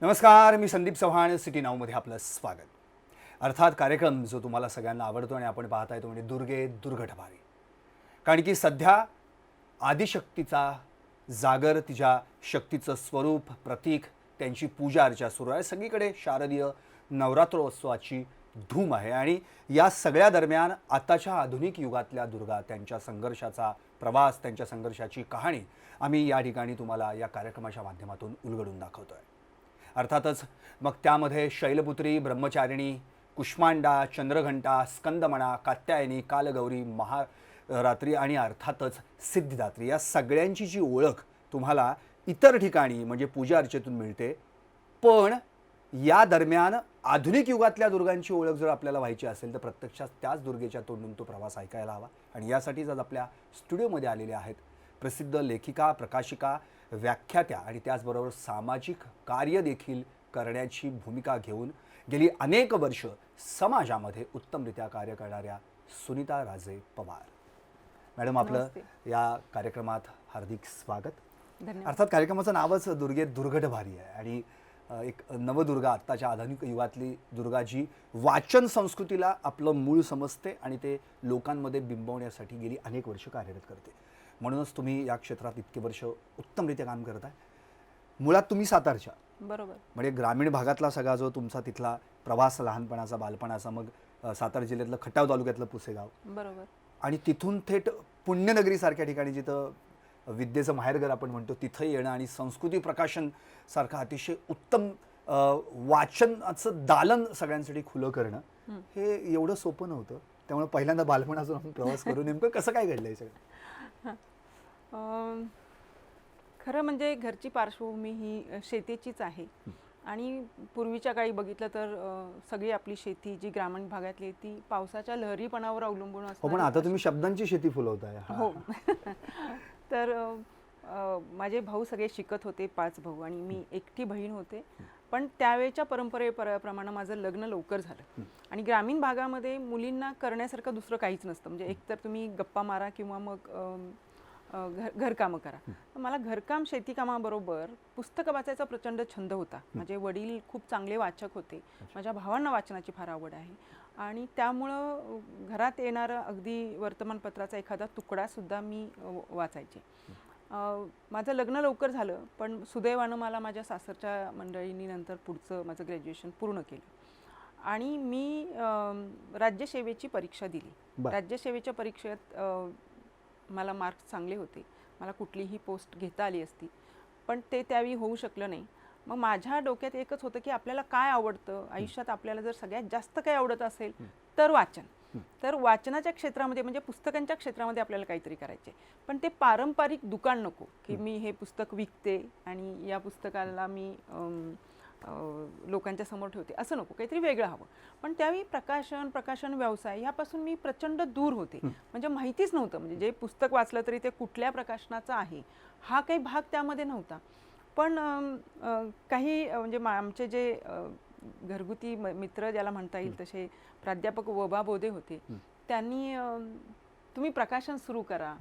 नमस्कार, मी संदीप चव्हाण. सिटी नाऊमध्ये आपलं स्वागत. अर्थात कार्यक्रम जो तुम्हाला सगळ्यांना आवडतो आणि आपण पाहताय तो म्हणजे दुर्गे दुर्घटभारी. कारण की सध्या आदिशक्तीचा जागर, तिच्या शक्तीचं स्वरूप, प्रतीक, त्यांची पूजा अर्चा सुरू आहे. सगळीकडे शारदीय नवरात्रोत्सवाची धूम आहे आणि या सगळ्या दरम्यान आताच्या आधुनिक युगातल्या दुर्गा, त्यांच्या संघर्षाचा प्रवास, त्यांच्या संघर्षाची कहाणी आम्ही या ठिकाणी तुम्हाला या कार्यक्रमाच्या माध्यमातून उलगडून दाखवतोय. अर्थातच मग त्यामध्ये शैलपुत्री, ब्रह्मचारिणी, कुष्मांडा, चंद्रघंटा, स्कंदमणा, कात्यायनी, कालगौरी, महारात्री आणि अर्थातच सिद्धिदात्री या सगळ्यांची जी ओळख तुम्हाला इतर ठिकाणी म्हणजे पूजा अर्चेतून मिळते. पण या दरम्यान आधुनिक युगातल्या दुर्गांची ओळख जर आपल्याला व्हायची असेल तर प्रत्यक्षात त्याच दुर्गेच्या तोंडून तो प्रवास ऐकायला हवा. आणि यासाठीच आज आपल्या स्टुडिओमध्ये आलेले आहेत प्रसिद्ध लेखिका, प्रकाशिका, व्याख्यात्या आणि त्याचबरोबर सामाजिक कार्य देखील करण्याची भूमिका घेऊन गेली अनेक वर्ष समाजामध्ये उत्तमरित्या कार्य करणाऱ्या सुनीता राजे पवार. मॅडम, आपलं या कार्यक्रमात हार्दिक स्वागत. अर्थात कार्यक्रमाचं नावच दुर्गे दुर्घटभारी आहे आणि एक नवदुर्गा, आत्ताच्या आधुनिक युगातली दुर्गा जी वाचन संस्कृतीला आपलं मूळ समजते आणि ते लोकांमध्ये बिंबवण्यासाठी गेली अनेक वर्ष कार्यरत करते. म्हणूनच तुम्ही या क्षेत्रात इतके वर्ष उत्तमरित्या काम करताय. मुळात तुम्ही सातारच्या, बरोबर, म्हणजे ग्रामीण भागातला सगळा जो तुमचा तिथला प्रवास, लहानपणाचा, बालपणाचा, मग सातारा जिल्ह्यातलं खटाव तालुक्यातलं पुसेगाव, बरोबर, आणि तिथून थेट पुण्यनगरीसारख्या ठिकाणी जिथं विद्येचं माहेरघर आपण म्हणतो तिथं येणं आणि संस्कृती प्रकाशन सारखं अतिशय उत्तम वाचनाचं दालन सगळ्यांसाठी खुलं करणं हे एवढं सोपं नव्हतं. त्यामुळे पहिल्यांदा बालपणातून प्रवास करून नेमकं कसं काय घडलं हे सगळं? खरं म्हणजे घरची पार्श्वभूमी ही शेतीचीच आहे आणि पूर्वीच्या काळी बघितलं तर सगळी आपली शेती जी ग्रामीण भागातली ती पावसाच्या लहरीपणावर अवलंबून असते. पण आता तुम्ही शब्दांची शेती फुलवताय. हो. तर माझे भाऊ सगळे शिकत होते, 5 भाऊ, आणि मी एकटी बहीण होते. पण त्यावेळेच्या परंपरेप्रमाणे माझं लग्न लवकर झालं आणि ग्रामीण भागामध्ये मुलींना करण्यासारखं दुसरं काहीच नसतं. म्हणजे एकतर तुम्ही गप्पा मारा किंवा मग घरकामं करा. मला घरकाम, शेतीकामाबरोबर पुस्तकं वाचायचा प्रचंड छंद होता. माझे वडील खूप चांगले वाचक होते. माझ्या भावांना वाचनाची फार आवड आहे आणि त्यामुळं घरात येणारं अगदी वर्तमानपत्राचा एखादा तुकडासुद्धा मी वाचायचे. माझं लग्न लवकर झालं, पण सुदैवानं मला माझ्या सासरच्या मंडळींनी नंतर पुढचं माझं ग्रॅज्युएशन पूर्ण केलं आणि मी राज्यसेवेची परीक्षा दिली. राज्यसेवेच्या परीक्षेत मला मार्क्स चांगले होते. मला कुठलीही पोस्ट घेता आली असती, पण ते त्यावेळी होऊ शकलं नाही. मग माझ्या डोक्यात एकच होतं की आपल्याला काय आवडतं आयुष्यात. आपल्याला जर सगळ्यात जास्त काय आवडत असेल तर वाचन. तर वाचनाच्या क्षेत्रामध्ये म्हणजे पुस्तकांच्या क्षेत्रामध्ये आपल्याला काहीतरी करायचे. पण ते पारंपरिक दुकान नको की मी हे पुस्तक विकते आणि या पुस्तकाला मी लोकांच्या समोर ठेवते, असं नको. काहीतरी वेगळं हवं. पण त्यावेळी प्रकाशन व्यवसाय ह्यापासून मी प्रचंड दूर होते. म्हणजे माहितीच नव्हतं, म्हणजे जे पुस्तक वाचलं तरी ते कुठल्या प्रकाशनाचं आहे हा काही भाग त्यामध्ये नव्हता. पण काही म्हणजे आमचे जे घरगुती मित्र ज्याला म्हणता येईल तसे प्राध्यापक वबा बोधे होते. त्यांनी तुम्ही प्रकाशन सुरू करा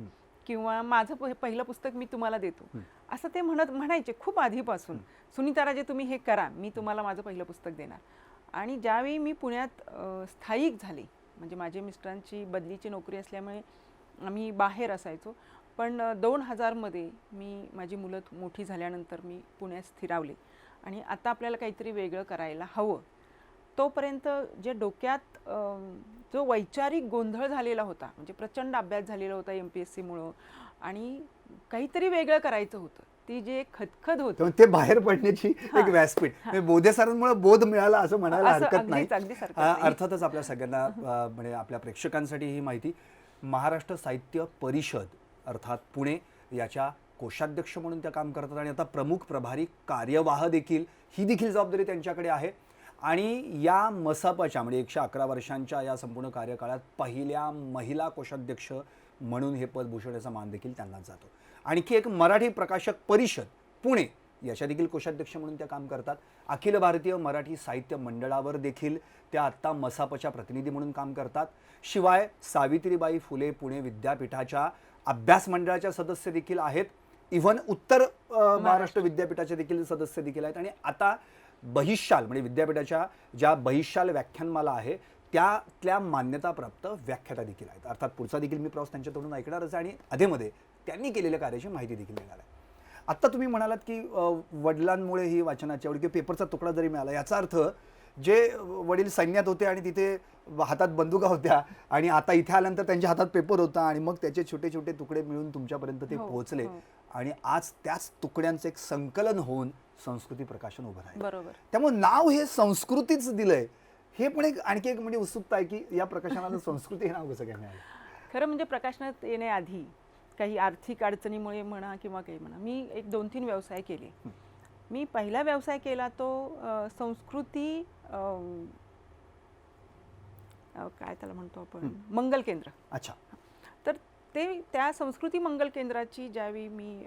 किंवा माझं पहिलं पुस्तक मी तुम्हाला देतो असं ते म्हणायचे खूप आधीपासून. सुनीता राजे, तुम्ही हे करा, मी तुम्हाला माझं पहिलं पुस्तक देणार. आणि ज्यावेळी मी पुण्यात स्थायिक झाले, म्हणजे माझे मिस्टरांची बदलीची नोकरी असल्यामुळे आम्ही बाहेर असायचो, पण 2000मध्ये मी माझी मुलं मोठी झाल्यानंतर मी पुण्यात स्थिरावले आणि आता आपल्याला काहीतरी वेगळं करायला हवं. तोपर्यंत जे डोक्यात जो वैचारिक गोंधळ झालेला होता, म्हणजे प्रचंड अभ्यास झालेला होता MPSCमुळं आणि काहीतरी वेगळं करायचं होतं, ती जी एक खदखद होती ते बाहेर पडण्याची एक व्यासपीठ बोधे सरांमुळे बोध मिळाला असं म्हणायला हरकत नाही. अर्थातच आपल्या सगळ्यांना म्हणजे आपल्या प्रेक्षकांसाठी ही माहिती, महाराष्ट्र साहित्य परिषद अर्थात पुणे याच्या कोषाध्यक्ष म्हणून त्या काम करतात आणि आता प्रमुख प्रभारी कार्यवाह देखील ही देखील जबाबदारी त्यांच्याकडे आहे. आणि या मसापच्या म्हणजे 111 वर्षांच्या या संपूर्ण कार्यकाळात पहिल्या महिला कोषाध्यक्ष म्हणून हे पद भूषवण्याचा मान देखील त्यांनाच जातो. आणखी एक मराठी प्रकाशक परिषद पुणे याच्या देखील कोषाध्यक्ष म्हणून त्या काम करतात. अखिल भारतीय मराठी साहित्य मंडळावर देखील त्या आत्ता मसापच्या प्रतिनिधी म्हणून काम करतात. शिवाय सावित्रीबाई फुले पुणे विद्यापीठाच्या अभ्यास मंडळाच्या सदस्य देखील आहेत. इव्हन उत्तर महाराष्ट्र विद्यापीठाचे देखील सदस्य देखील आहेत आणि आता बहिशाल म्हणजे विद्यापीठाच्या ज्या बहिशाल व्याख्यानमाला आहे त्यातल्या मान्यताप्राप्त व्याख्याता देखील आहेत. अर्थात पुढचा देखील मी प्रवास त्यांच्याकडून ऐकणारच आहे आणि अधेमध्ये त्यांनी केलेल्या कार्याची माहिती देखील देणार आहे. आत्ता तुम्ही म्हणालात की वडिलांमुळे ही वाचनाची आवड किंवा पेपरचा तुकडा जरी मिळाला याचा अर्थ जे वडील सैन्यात होते आणि तिथे हातात बंदुका होत्या आणि आता इथे आल्यानंतर त्यांच्या हातात पेपर होता आणि मग त्याचे छोटे छोटे तुकडे मिळून तुमच्यापर्यंत ते पोहोचले आणि आज त्याच तुकड्यांचं एक संकलन होऊन संस्कृती प्रकाशन उभं राहिलं. बरोबर. त्यामुळे नाव हे संस्कृतीच दिलंय. हे पण एक आणखी एक म्हणजे उत्सुकता आहे की या प्रकाशनाला संस्कृती हे नाव कसं काय मिळालं? खरं म्हणजे प्रकाशनात येण्याआधी काही आर्थिक अडचणीमुळे म्हणा किंवा काही म्हणा मी एक 2-3 व्यवसाय केले. मी पहिला व्यवसाय केला तो संस्कृती काय त्याला म्हणतो आपण मंगल केंद्र. अच्छा. तर त्या संस्कृती मंगल केंद्राची ज्यावेळी मी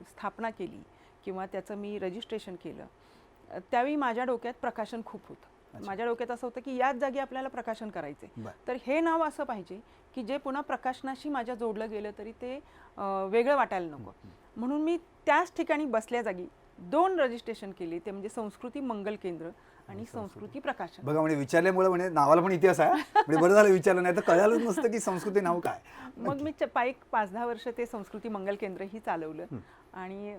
स्थापना केली किंवा त्याचं मी रजिस्ट्रेशन केलं त्यावेळी माझ्या डोक्यात प्रकाशन खूप होतं. माझ्या डोक्यात असं होतं की याच जागी आपल्याला प्रकाशन करायचे. तर हे नाव असं पाहिजे की जे पुन्हा प्रकाशनाशी माझ्या जोडलं गेलं तरी ते वेगळं वाटायला नको. म्हणून मी त्याच ठिकाणी बसल्या जागी 2 रजिस्ट्रेशन केले. ते म्हणजे संस्कृती मंगल केंद्र आणि संस्कृती प्रकाशन. बघा म्हणजे विचारल्यामुळे म्हणजे नावाला पण इतिहास आहे म्हणजे बरं झालं विचारलं, नाही तर कळालंच नसतं की संस्कृती नाव काय. मग मी 5-10 वर्ष ते संस्कृती मंगल केंद्रही चालवलं आणि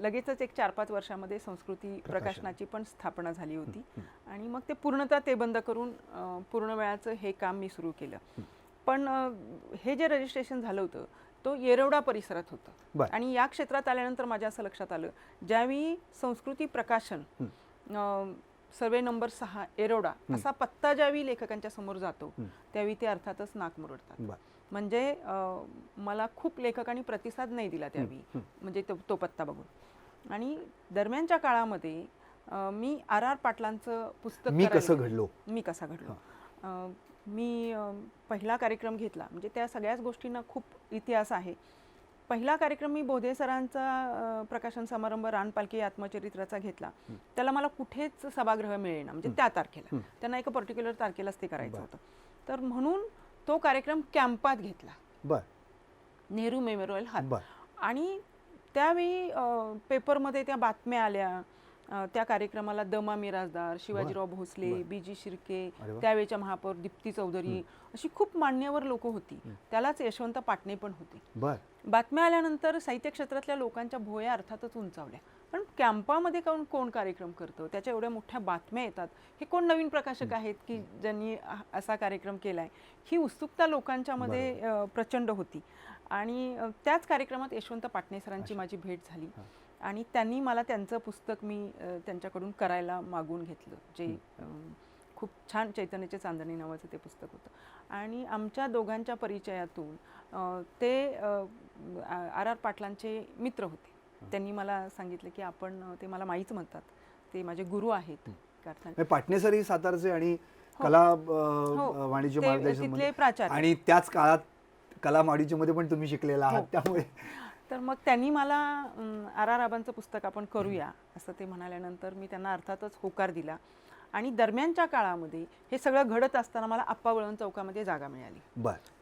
लगेचच एक 4-5 वर्षामध्ये संस्कृती प्रकाशनाची पण स्थापना झाली होती आणि मग ते पूर्णतः ते बंद करून पूर्ण वेळाचं हे काम मी सुरू केलं. पण हे जे रजिस्ट्रेशन झालं होतं तो येरवडा परिसरात होतं आणि या क्षेत्रात आल्यानंतर माझ्या असं लक्षात आलं ज्यावेळी संस्कृती प्रकाशन सर्वे नंबर 6 येरवडा असा पत्ता ज्यावेळी लेखकांच्या समोर जातो त्यावेळी ते अर्थातच नाक मुरडतात. म्हणजे मला खूप लेखकांनी प्रतिसाद नाही दिला त्यावेळी म्हणजे तो पत्ता बघून. आणि दरम्यानच्या काळामध्ये मी R.R. पाटलांचं पुस्तक मी कसा घडलो मी पहिला कार्यक्रम घेतला. म्हणजे त्या सगळ्याच गोष्टींना खूप इतिहास आहे. पहिला कार्यक्रम मी बोधे सरांचा प्रकाशन समारंभ रानपालखी आत्मचरित्राचा घेतला. त्याला मला कुठेच सभागृह मिळेना म्हणजे त्या तारखेला त्यांना एका पर्टिक्युलर तारखेलाच ते करायचं होतं. तर म्हणून तो कार्यक्रम कॅम्पात घेतला नेहरू मेमोरियल हॉल. आणि त्यावेळी पेपरमध्ये त्या बातम्या आल्या. त्या कार्यक्रमाला दमा मिराजदार, शिवाजीराव भोसले, बी.जी. शिर्के, त्यावेळेच्या महापौर दीप्ती चौधरी अशी खूप मान्यवर लोक होती. त्यालाच यशवंत पाटणे पण होते. बातम्या आल्यानंतर साहित्य क्षेत्रातल्या लोकांच्या भुवया अर्थातच उंचावल्या. पण कॅम्पामध्ये कोण कार्यक्रम करतं, त्याच्या एवढ्या मोठ्या बातम्या येतात, हे कोण नवीन प्रकाशक आहेत की ज्यांनी असा कार्यक्रम केलाय, ही उत्सुकता लोकांच्या मध्ये प्रचंड होती. आणि त्याच कार्यक्रमात यशवंत पाटणे सरांची माझी भेट झाली आणि त्यांनी मला त्यांचं पुस्तक मी त्यांच्याकडून करायला मागून घेतलं, जे खूप छान चैतन्याचे चांदणी नावाचं ते पुस्तक होतं. आणि आमच्या दोघांच्या परिचयातून ते R.R. पाटलांचे मित्र होते. त्यांनी मला सांगितलं की आपण, ते मला माईच म्हणतात, ते माझे गुरु आहेत. पाटणे सर ही सातारचे आणि कला वाणिज्य महाविद्यालय आणि त्याच काळात कला वाणिज्यमध्ये पण तुम्ही शिकलेला आहात. त्यामुळे तर मग त्यांनी मला R.R. आबांचं पुस्तक आपण करूया असं ते म्हणाल्यानंतर मी त्यांना अर्थातच होकार दिला. आणि दरम्यानच्या काळामध्ये हे सगळं घडत असताना मला आप्पा बळवंत चौकामध्ये जागा मिळाली.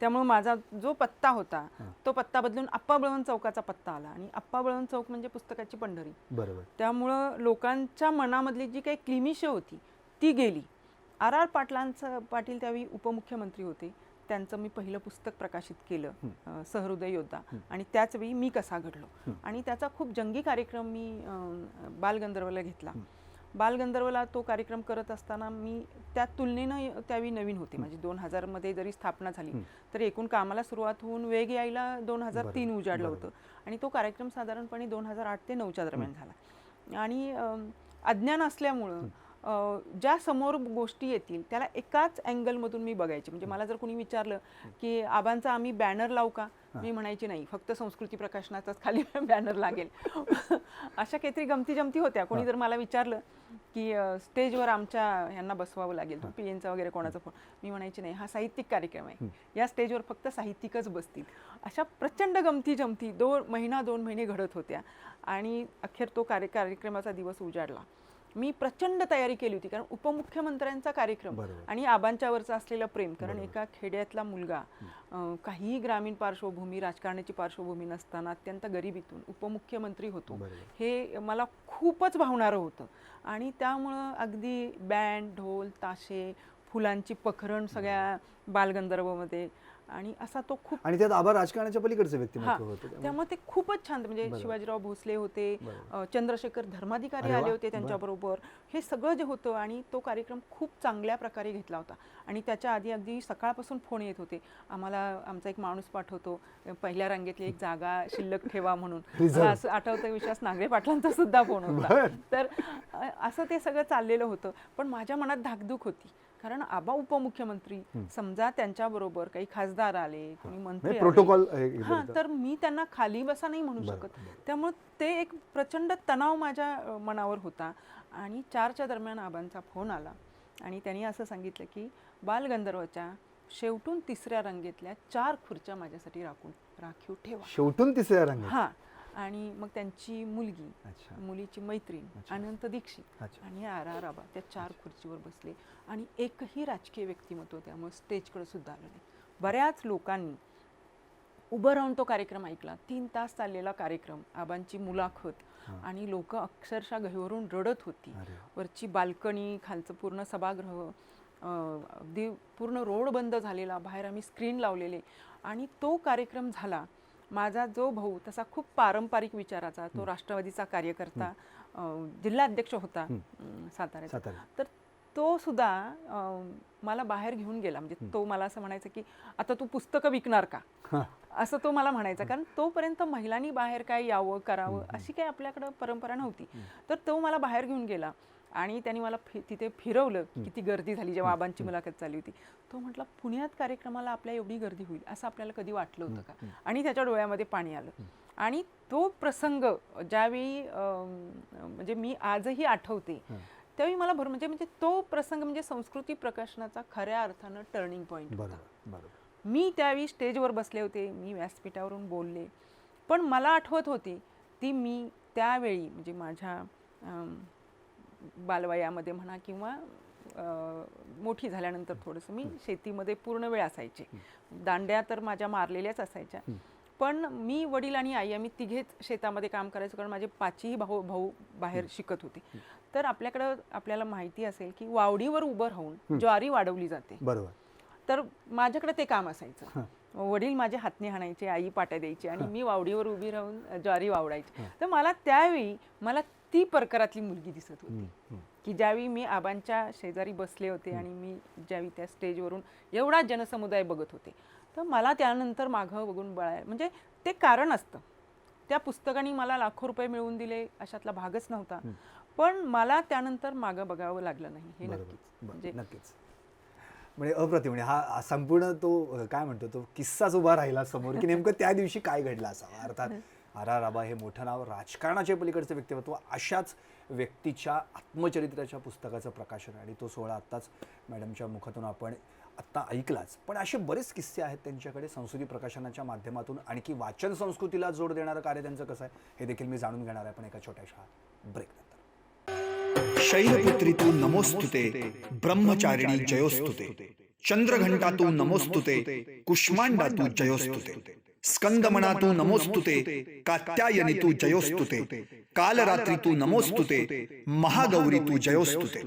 त्यामुळे माझा जो पत्ता होता तो पत्ता बदलून आप्पा बळवंत चौकाचा पत्ता आला. आणि आप्पा बळवंत चौक म्हणजे पुस्तकाची पंढरी. त्यामुळं लोकांच्या मनामधली जी काही क्लिमिश होती ती गेली. R.R. पाटील त्यावेळी उपमुख्यमंत्री होते. त्यांचं मी पहिलं पुस्तक प्रकाशित केलं, सहृदय योद्धा. आणि त्याच वेळी मी कसा घडलो. आणि त्याचा खूप जंगी कार्यक्रम मी बालगंधर्वला घेतला. बालगंधर्वला तो कार्यक्रम करत असताना मी त्या तुलनेनं त्यावेळी नवीन होते. म्हणजे 2000 मध्ये जरी स्थापना झाली तरी एकूण कामाला सुरुवात होऊन वेग यायला 2003 उजाडलं होतं. आणि तो कार्यक्रम साधारणपणे 2008 ते 2009च्या दरम्यान झाला. आणि अज्ञान असल्यामुळं ज्या समोर गोष्टी येतील त्याला एकाच अँगलमधून मी बघायचे. म्हणजे मला जर कोणी विचारलं की आबांचा आम्ही बॅनर लावू का, मी म्हणायची नाही, फक्त संस्कृती प्रकाशनाचाच खाली बॅनर लागेल. अशा काहीतरी गमती जमती होत्या. कोणी जर मला विचारलं की स्टेजवर आमच्या यांना बसवावं लागेल, PNचा वगैरे कोणाचा फोन, मी म्हणायची नाही, हा साहित्यिक कार्यक्रम आहे, या स्टेजवर फक्त साहित्यिकच बसतील. अशा प्रचंड गमती जमती 2 महिने घडत होत्या. आणि अखेर तो कार्यक्रमाचा दिवस उजाडला. मी प्रचंड तयारी केली होती, कारण उपमुख्यमंत्र्यांचा कार्यक्रम बरोबर. आणि आबांच्यावरचं असलेलं प्रेम, कारण एका खेड्यातला मुलगा काहीही ग्रामीण पार्श्वभूमी, राजकारणाची पार्श्वभूमी नसताना अत्यंत गरिबीतून उपमुख्यमंत्री होतो, हे मला खूपच भावणारं होतं. आणि त्यामुळं अगदी बँड, ढोल, ताशे, फुलांची पखरण सगळ्या बालगंधर्वमध्ये, आणि असा तो खूप, आणि त्यात आबा राजकारणाच्या पलीकडचं हा, व्यक्तिमत्व होतं. त्यामुळे ते खूपच छान. म्हणजे शिवाजीराव भोसले होते, चंद्रशेखर धर्माधिकारी अरे वा, आले होते त्यांच्याबरोबर, हे सगळं जे होतं, आणि तो कार्यक्रम खूप चांगल्या प्रकारे घेतला होता. आणि त्याच्या आधी अगदी सकाळपासून फोन येत होते, आम्हाला आमचा एक माणूस पाठवतो, पहिल्या रांगेतली एक जागा शिल्लक ठेवा म्हणून. मला असं आठवतं, विश्वास नांगरे पाटलांचा सुद्धा फोन होता. तर असं ते सगळं चाललेलं होतं. पण माझ्या मनात धाकधूक होती, कारण आबा उपमुख्यमंत्री, समजा त्यांच्याबरोबर काही खासदार आले, कोणी मंत्री आले, प्रोटोकॉल हां, तर मी त्यांना खाली बसा नाही म्हणू शकत. त्यामुळे ते एक प्रचंड तणाव माझ्या मनावर होता. आणि 4च्या दरम्यान आबांचा फोन आला, आणि त्यांनी असं सांगितलं की बालगंधर्वच्या शेवटून 3ऱ्या रांगेतल्या 4 खुर्च्या माझ्यासाठी राखीव ठेवा. शेवटून 3ऱ्या रांगेत? हां. आणि मग त्यांची मुलगी, मुलीची मैत्रीण अनंत दीक्षित आणि RR आबा त्या 4 खुर्चीवर बसले, आणि एकही राजकीय व्यक्तिमत्व त्यामुळे स्टेजकडे सुद्धा आलं नाही. बऱ्याच लोकांनी उभं राहून तो कार्यक्रम ऐकला. 3 तास चाललेला कार्यक्रम, आबांची मुलाखत, आणि लोक अक्षरशः गहिवरून रडत होती. वरची बाल्कनी, खालचं पूर्ण सभागृह, अगदी पूर्ण रोड बंद झालेला, बाहेर आम्ही स्क्रीन लावलेले. आणि तो कार्यक्रम झाला. माझा जो भाऊ तसा खूप पारंपरिक विचाराचा, तो राष्ट्रवादीचा कार्यकर्ता, जिल्हाध्यक्ष होता साताऱ्याचा, तर तो सुद्धा मला बाहेर घेऊन गेला. म्हणजे तो मला असं म्हणायचा की आता तू पुस्तकं विकणार का, असं तो मला म्हणायचा. कारण तोपर्यंत महिलांनी बाहेर काय यावं करावं अशी काही आपल्याकडं परंपरा नव्हती. तर तो मला बाहेर घेऊन गेला, आणि त्यांनी मला तिथे फिरवलं. किती गर्दी झाली जेव्हा आबांची मुलाखत झाली होती. तो म्हटला, पुण्यात कार्यक्रमाला आपल्या एवढी गर्दी होईल असं आपल्याला कधी वाटलं होतं का? आणि त्याच्या डोळ्यामध्ये पाणी आलं. आणि तो प्रसंग ज्यावेळी म्हणजे मी आजही आठवते, त्यावेळी मला म्हणजे तो प्रसंग म्हणजे संस्कृती प्रकाशनाचा खऱ्या अर्थानं टर्निंग पॉईंट होता. मी त्यावेळी स्टेजवर बसले होते, मी व्यासपीठावरून बोलले, पण मला आठवत होती ती मी त्यावेळी म्हणजे माझ्या बालवयामध्ये म्हणा किंवा मोठी झाल्यानंतर थोडंसं मी शेतीमध्ये पूर्ण वेळ असायचे. दांड्या तर माझ्या मारलेल्याच असायच्या, पण मी, वडील आणि आई आम्ही तिघेच शेतामध्ये काम करायचो, कारण माझे 5ही भाऊ बाहेर शिकत होते. तर आपल्याला माहिती असेल की वावडीवर उभं राहून ज्वारी वाढवली जाते. बरोबर. तर माझ्याकडे ते काम असायचं. वडील माझे हातने हाणायचे, आई पाट्या द्यायची, आणि मी वावडीवर उभी राहून ज्वारी वावडायची. तर मला त्यावेळी ती परकरातली मुलगी दिसत होती की ज्यावेळी मी आबांच्या शेजारी बसले होते, आणि मी ज्यावेळी त्या स्टेजवरून एवढा जनसमुदाय बघत होते, तर मला त्यानंतर मागं बघून म्हणजे ते कारण असतं. त्या पुस्तकाने मला लाखो रुपये मिळवून दिले अशातला भागच नव्हता, पण मला त्यानंतर मागं बघावं लागलं नाही, हे नक्कीच. नक्कीच. म्हणजे अप्रतिम. म्हणजे हा संपूर्ण तो काय म्हणतो, तो किस्साच उभा राहिला समोर की नेमकं त्या दिवशी काय घडलं असावं. अर्थात RR आबा हे मोठं नाव, राजकारणाच्या पलीकडचं व्यक्तिमत्व, अशाच व्यक्तीच्या आत्मचरित्राच्या पुस्तकाचं प्रकाशन, आणि तो सोहळा आत्ताच मॅडमच्या मुखातून आपण आत्ता ऐकलाच. पण असे बरेच किस्से आहेत त्यांच्याकडे संस्कृती प्रकाशनाच्या माध्यमातून. आणखी वाचन संस्कृतीला जोड देणारं कार्य त्यांचं कसं आहे हे देखील मी जाणून घेणार आहे, पण एका छोट्याशा ब्रेक नंतर. शैलपुत्री तू नमोस्तुते, ब्रह्मचारिणी जयोस्तुते, चंद्रघंटा तू नमोस्तुते, कुष्मांडा तू जयोस्तुते, स्कंदमणा तू नमोस्तुते, कात्यायनी तू जयोस्तुते, कालरात्री तू नमोस्तुते, महागौरी तू जयोस्तुते,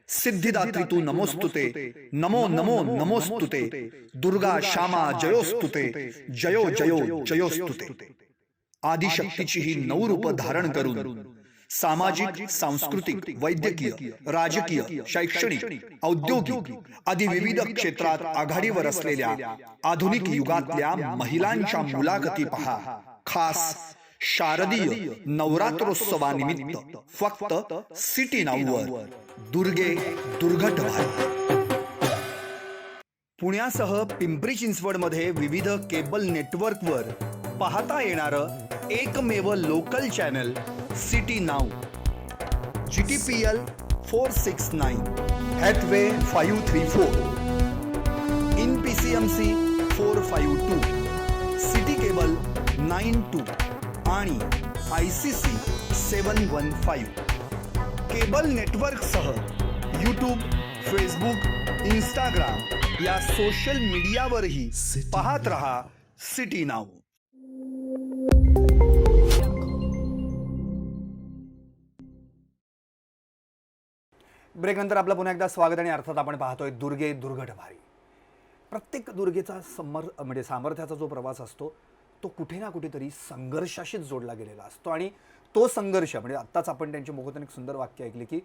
सिद्धिदात्री तू नमोस्तुते, नमो नमो नमोस्तुते, दुर्गा श्यामा जयोस्तुते, जयो जयो जयोस्तुते. आदिशक्तीची ही 9 रूप धारण करून सामाजिक, सांस्कृतिक, वैद्यकीय, राजकीय, शैक्षणिक, औद्योगिक आदी विविध क्षेत्रात आघाडीवर असलेल्या आधुनिक युगातल्या महिलांच्या मुलाखती पहा. खास शारदीय नवरात्रोत्सवानिमित्त फक्त सिटी नाऊवर. दुर्गे दुर्घट भारी. पुण्यासह पिंपरी चिंचवडमध्ये विविध केबल नेटवर्कवर पाहता येणारं एकमेव local channel City Now. GTPL 469, Hathway 534, INPCMC 452, City Cable 92 आणि ICC 715. केबल नेटवर्कसह यूट्यूब, फेसबुक, इंस्टाग्राम या सोशल मीडियावरही पाहत रहा सिटी नाऊ. ब्रेकनंतर आपलं पुन्हा एकदा स्वागत आणि अर्थात आपण पाहतोय दुर्गे दुर्घट भारी. प्रत्येक दुर्गेचा म्हणजे सामर्थ्याचा जो प्रवास असतो तो कुठे ना कुठेतरी संघर्षाशीच जोडला गेलेला असतो आणि तो संघर्ष म्हणजे आत्ताच आपण त्यांच्या मुखातून एक सुंदर वाक्य ऐकले की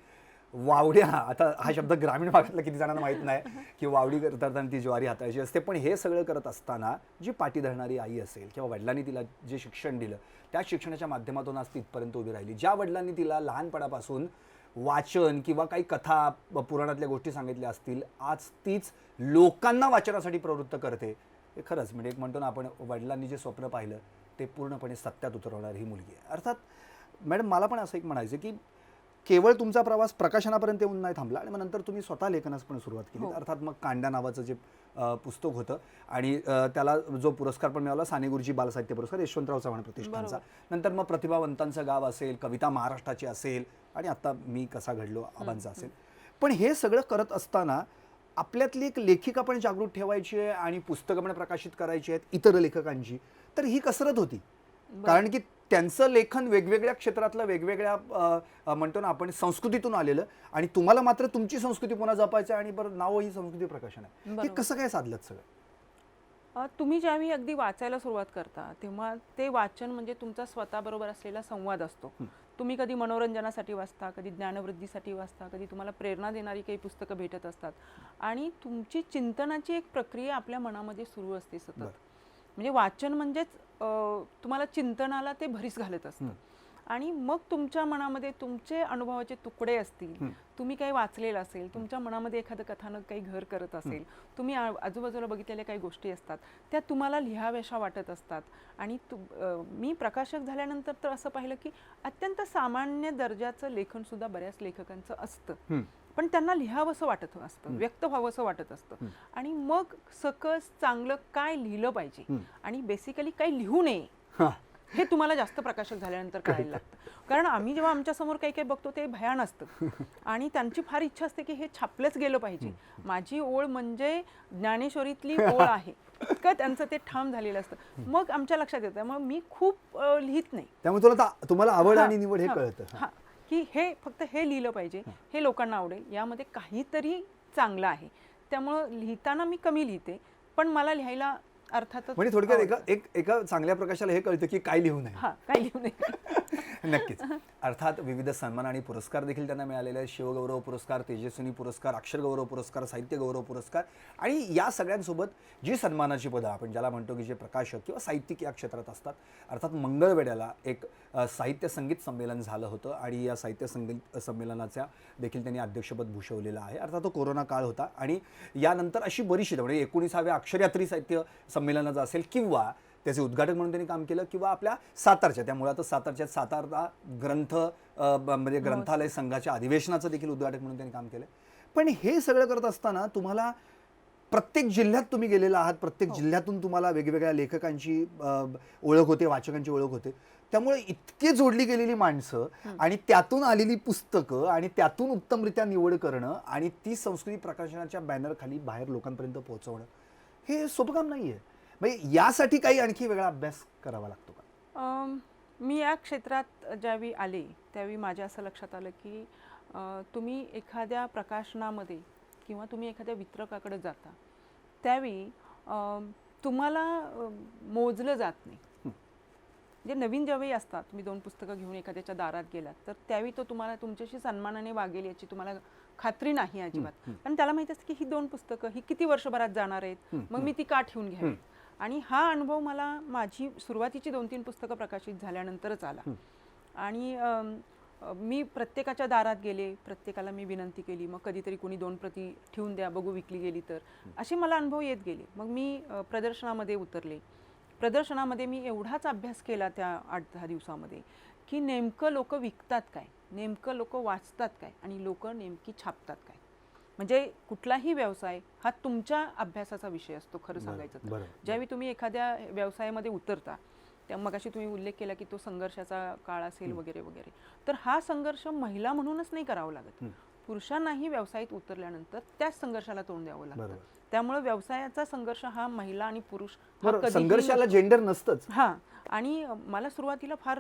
वावड्या, आता हा शब्द ग्रामीण भागातला किती जणांना माहीत नाही की वावडी करताना ती ज्वारी हाताळायची असते, पण हे सगळं करत असताना जी पाठी धरणारी आई असेल किंवा वडिलांनी तिला जे शिक्षण दिलं त्या शिक्षणाच्या माध्यमातून आज ती इथपर्यंत उभी राहिली. ज्या वडिलांनी तिला लहानपणापासून वाचन किंवा काही कथा पुराणातल्या गोष्टी सांगितल्या असतील, आज तीच लोकांना वाचनासाठी प्रवृत्त करते. हे खरंच म्हणजे एक म्हणतो ना आपण, वडिलांनी जे स्वप्न पाहिलं ते पूर्णपणे सत्यात उतरवणारी ही मुलगी आहे. अर्थात मॅडम मला पण असं एक म्हणायचं की केवळ तुमचा प्रवास प्रकाशनापर्यंत येऊन नाही थांबला आणि मग नंतर तुम्ही स्वतः लेखनास पण सुरुवात केली. अर्थात मग कांड्या नावाचं जे पुस्तक होतं आणि त्याला जो पुरस्कार पण मिळाला साने गुरुजी बालसाहित्य पुरस्कार यशवंतराव चव्हाण प्रतिष्ठानचा. नंतर मग प्रतिभावंतांचं गाव असेल, कविता महाराष्ट्राची असेल आणि आता मी कसा घडलो आबांचा असेल. पण हे सगळं करत असताना आपल्यातली एक लेखिका पण जागृत ठेवायची आहे आणि पुस्तकं पण प्रकाशित करायची आहेत इतर लेखकांची, तर ही कसरत होती. कारण की त्यांचं लेखन वेगवेगळ्या क्षेत्रातलं वेगवेगळ्या म्हणतो ना आपण संस्कृतीतून आलेलं आणि तुम्हाला मात्र तुमची संस्कृती पुन्हा जपायचं आणि बरं नाव ही संस्कृती प्रकाशन आहे. हे कसं काय साधलं सगळं? तुम्ही ज्यावेळी अगदी वाचायला सुरुवात करता तेव्हा ते वाचन म्हणजे तुमचा स्वतःबरोबर असलेला संवाद असतो. तुम्ही कधी मनोरंजनासाठी वाचता, कधी ज्ञानवृद्धीसाठी वाचता, कधी तुम्हाला प्रेरणा देणारी काही पुस्तकं भेटत असतात आणि तुमची चिंतनाची एक प्रक्रिया आपल्या मनामध्ये सुरू असते सतत. म्हणजे वाचन म्हणजेच तुम्हाला चिंतनाला ते भरीस घालत असतं आणि मग तुमच्या मनामध्ये तुमचे अनुभवाचे तुकडे असतील, तुम्ही काही वाचलेलं असेल, तुमच्या मनामध्ये एखादं कथानक काही घर करत असेल, तुम्ही आजूबाजूला बघितलेल्या काही गोष्टी असतात त्या तुम्हाला लिहाव्याशा वाटत असतात. आणि मी प्रकाशक झाल्यानंतर तर असं पाहिलं की अत्यंत सामान्य दर्जाचं लेखन सुद्धा बऱ्याच लेखकांचं असतं, पण त्यांना लिहावंसं वाटत असतं, व्यक्त व्हावंसं वाटत असतं. आणि मग सकस चांगलं काय लिहिलं पाहिजे आणि बेसिकली काही लिहू नये हे तुम्हाला जास्त प्रकाशक झाल्यानंतर कळायला लागतं. कारण आम्ही जेव्हा आमच्या समोर काही काही बघतो ते भयान असतं आणि त्यांची फार इच्छा असते की हे छापलंच गेलं पाहिजे. माझी ओळ म्हणजे ज्ञानेश्वरीतली ओळ आहे इतकं त्यांचं ते ठाम झालेलं असतं. मग आमच्या लक्षात येतं, मग मी खूप लिहित नाही. त्यामुळे तुम्हाला आवड आणि निवड हे कळतं की हे फक्त हे लिहिलं पाहिजे, हे लोकांना आवडेल, यामध्ये काहीतरी चांगलं आहे. त्यामुळं लिहिताना मी कमी लिहिते, पण मला लिहायला अर्थातच म्हणजे थोडक्यात एका चांगल्या प्रकाशाला हे कळतं की काय लिहू नये. काय लिहू नये. नक्कीच. अर्थात विविध सन्मान आणि पुरस्कार देखील त्यांना मिळालेले आहेत. शिवगौरव पुरस्कार, तेजस्विनी पुरस्कार, अक्षरगौरव पुरस्कार, साहित्य गौरव पुरस्कार आणि या सगळ्यांसोबत जी सन्मानाची पदं आपण ज्याला म्हणतो की जे प्रकाशक किंवा साहित्यिक या क्षेत्रात असतात. अर्थात मंगळवेढ्याला एक साहित्य संगीत संमेलन झालं होतं आणि या साहित्य संगीत संमेलनाच्या देखील त्यांनी अध्यक्षपद भूषवलेलं आहे. अर्थात तो कोरोना काळ होता आणि यानंतर अशी बरीचशी म्हणजे 19व्या अक्षरयात्री साहित्य संमेलनाचं असेल किंवा त्याचे उद्घाटक म्हणून त्यांनी काम केलं किंवा आपल्या सातारच्या, त्या मुळातच सातारच्या सातारा ग्रंथ म्हणजे ग्रंथालय संघाच्या अधिवेशनाचं देखील उद्घाटक म्हणून त्यांनी काम केलं. पण हे सगळं करत असताना तुम्हाला प्रत्येक जिल्ह्यात तुम्ही गेलेला आहात, प्रत्येक जिल्ह्यातून तुम्हाला वेगवेगळ्या लेखकांची ओळख होते, वाचकांची ओळख होते. त्यामुळे इतकी जोडली गेलेली माणसं आणि त्यातून आलेली पुस्तकं आणि त्यातून उत्तमरित्या निवड करणं आणि ती संस्कृती प्रकाशनाच्या बॅनरखाली बाहेर लोकांपर्यंत पोहोचवणं हे सोपं काम नाही आहे. म्हणजे यासाठी काही आणखी वेगळा अभ्यास करावा लागतो का? मी या क्षेत्रात ज्यावेळी आले त्यावेळी माझ्या असं लक्षात आलं की तुम्ही एखाद्या प्रकाशनामध्ये किंवा तुम्ही एखाद्या वितरकाकडे जाता त्यावेळी तुम्हाला मोजलं जात नाही. म्हणजे नवीन ज्यावेळी असतात, तुम्ही 2 पुस्तकं घेऊन एखाद्याच्या दारात गेलात तर त्यावेळी तो तुम्हाला तुमच्याशी सन्मानाने वागेल याची तुम्हाला खात्री नाही अजिबात. कारण त्याला माहिती असतं की ही 2 पुस्तकं ही किती वर्षभरात जाणार आहेत, मग मी ती का ठेवून घ्यावी. आणि हा अनुभव मला माझी सुरुवातीची 2-3 पुस्तकं प्रकाशित झाल्यानंतरच आला. आणि मी प्रत्येकाच्या दारात गेले, प्रत्येकाला मी विनंती केली, मग कधीतरी कोणी 2 प्रती ठेवून द्या बघू विकली गेली तर, असे मला अनुभव येत गेले. मग मी प्रदर्शनामध्ये उतरले. प्रदर्शनामध्ये मी एवढाच अभ्यास केला त्या 8-10 दिवसामध्ये की नेमकं लोक विकतात काय, नेमकं लोक वाचतात काय आणि लोक नेमकी छापतात काय. म्हणजे कुठलाही व्यवसाय हा तुमच्या अभ्यासाचा विषय असतो खरं सांगायचं तर. ज्यावेळी तुम्ही एखाद्या व्यवसायामध्ये उतरता त्या मगाशी तुम्ही उल्लेख केला की तो संघर्षाचा काळ असेल वगैरे वगैरे, तर हा संघर्ष महिला म्हणूनच नाही करावा लागत. पुरुषांनाही व्यवसायात उतरल्यानंतर त्याच संघर्षाला तोंड द्यावं लागतं. बरोबर. त्यामुळे व्यवसायाचा संघर्ष हा महिला आणि पुरुष हा बरोबर, कधीही संघर्षाला जेंडर नसतंच. हा. आणि मला सुरुवातीला फार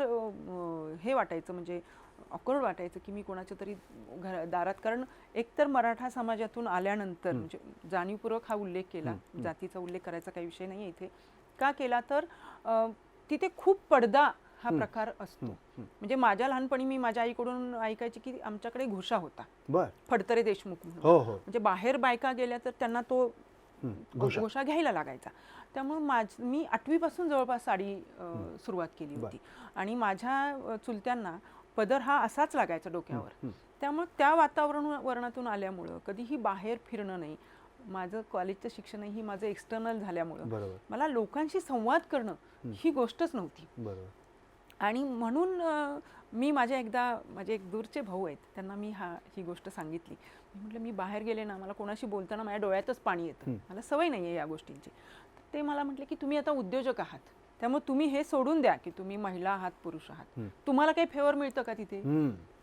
हे वाटायचं, म्हणजे ऑकवर्ड वाटायचं की मी कोणाच्या तरी दारात, कारण एकतर मराठा समाजातून आल्यानंतर म्हणजे जाणीवपूर्वक हा उल्लेख केला, जातीचा उल्लेख करायचा काही विषय नाही इथे. का केला तर तिथे खूप पडदा हा प्रकार असतो. म्हणजे माझ्या लहानपणी मी माझ्या आईकडून ऐकायची की आमच्याकडे घोषा होता, बर. फडतरे देशमुख म्हणून. हो हो. म्हणजे बाहेर बायका गेल्या तर त्यांना तो घोषा घ्यायला लागायचा. त्यामुळे मी 8वी पासून जवळपास साडी सुरुवात केली होती. आणि माझ्या चुलत्यांना पदर हा असाच लागायचा डोक्यावर. त्यामुळे त्या वातावरणातून आल्यामुळं कधीही बाहेर फिरणं नाही. माझं कॉलेजचं शिक्षणही माझं एक्सटर्नल झाल्यामुळं मला लोकांशी संवाद करणं ही गोष्टच नव्हती. बरोबर. आणि म्हणून मी माझे एक दूरचे भाऊ आहेत, त्यांना मी ही गोष्ट सांगितली. मी म्हटलं मी बाहेर गेले ना, मला कोणाशी बोलताना माझ्या डोळ्यातच पाणी येतं, मला सवय नाही आहे या गोष्टींची. तर ते मला म्हटले की तुम्ही आता उद्योजक आहात, त्यामुळे तुम्ही हे सोडून द्या की तुम्ही महिला आहात, पुरुष आहात, तुम्हाला काही फेवर मिळतं का तिथे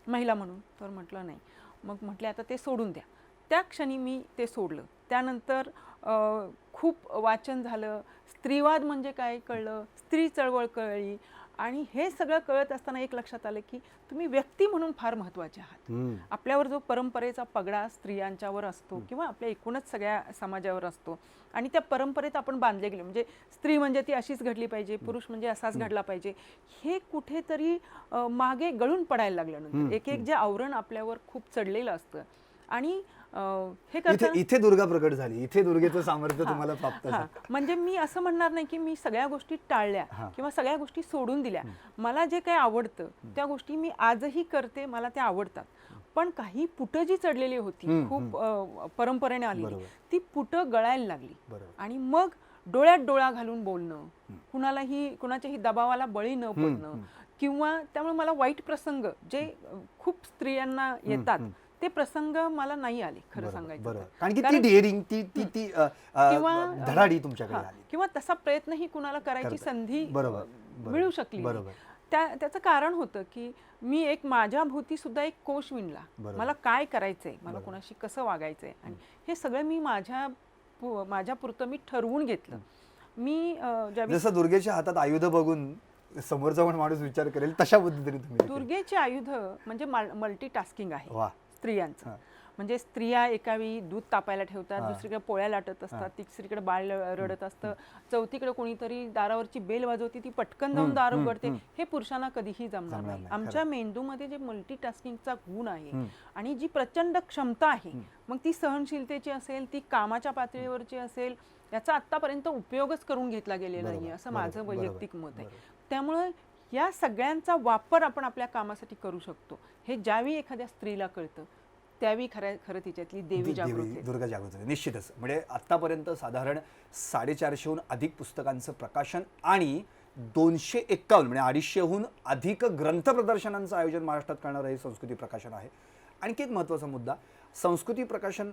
महिला म्हणून? तर म्हटलं नाही. मग म्हटले आता ते सोडून द्या. त्या क्षणी मी ते सोडलं. त्यानंतर खूप वाचन झालं, स्त्रीवाद म्हणजे काय कळलं, स्त्री चळवळ कळली. आणि हे सगळं कळत असताना एक लक्षात आलं की तुम्ही व्यक्ती म्हणून फार महत्त्वाचे आहात. आपल्यावर जो परंपरेचा पगडा स्त्रियांच्यावर असतो किंवा आपल्या एकूणच सगळ्या समाजावर असतो, आणि त्या परंपरेत आपण बांधले गेले, म्हणजे स्त्री म्हणजे ती अशीच घडली पाहिजे, पुरुष म्हणजे असाच घडला पाहिजे, हे कुठेतरी मागे गळून पडायला लागल्यानंतर एक एक जे आवरण आपल्यावर खूप चढलेलं असतं. आणि हे इथे दुर्गा प्रकट झाली, इथे दुर्गेचं सामर्थ्य तुम्हाला प्राप्त झालं. म्हणजे मी असं म्हणणार नाही की मी सगळ्या गोष्टी टाळल्या किंवा सगळ्या गोष्टी सोडून दिल्या. मला जे काही आवडतं त्या गोष्टी मी आजही करते, मला त्या आवडतात. पण काही पुटं जी चढलेली होती, खूप परंपरेने आलेली, ती पुटं गळायला लागली. आणि मग डोळ्यात डोळा घालून बोलणं, कुणाच्याही दबावाला बळी न पडणं, किंवा त्यामुळे मला वाईट प्रसंग जे खूप स्त्रियांना येतात ते प्रसंग मला नाही आले, खरं सांगायचं. कारण की ती डेअरिंग, ती धडाडी तुमच्याकडे आली, किंवा तसा प्रयत्नही कुणाला करायची संधी मिळू शकली. त्याचं कारण होतं की मी माझ्या भोवती सुद्धा एक कोश विणला. मला काय करायचंय, मला कोणाशी कसं वागायचंय, आणि हे सगळं मी माझ्या पुरतं मी ठरवून घेतलं. मी जसं दुर्गेच्या हातात आयुध बघून समोरचा पण माणूस विचार करेल तशा पद्धतीने तुम्ही दुर्गेचे आयुध म्हणजे मल्टीटास्किंग आहे स्त्रियांचं. म्हणजे स्त्रिया एका वेळी दूध तापायला ठेवतात, दुसरीकडे पोळ्या लाटत असतात, तिसरीकडे बाळ रडत असतं, चौथीकडे कोणीतरी दारावरची बेल वाजवते, ती पटकन जाऊन दार उघडते. हे पुरुषांना कधीही जमणार नाही. आमच्या मेंदूमध्ये जे मल्टीटास्किंगचा गुण आहे आणि जी प्रचंड क्षमता आहे, मग ती सहनशीलतेची असेल, ती कामाच्या पातळीवरची असेल, याचा आतापर्यंत उपयोगच करून घेतला गेलेला नाहीये, असं माझं वैयक्तिक मत आहे. त्यामुळे या सगळ्यांचा वापर आपण आपल्या कामासाठी करू शकतो. हे ज्यावेळी एखाद्या स्त्रीला कळतं त्यावेळी खरं तिच्यातली देवी जागृत, दुर्गा जागृत आहे. निश्चितच. म्हणजे आतापर्यंत साधारण 450हून अधिक पुस्तकांचं प्रकाशन आणि 251 म्हणजे 250हून अधिक ग्रंथ प्रदर्शनांचं आयोजन महाराष्ट्रात करणारं हे संस्कृती प्रकाशन आहे. आणखी एक महत्त्वाचा मुद्दा, संस्कृती प्रकाशन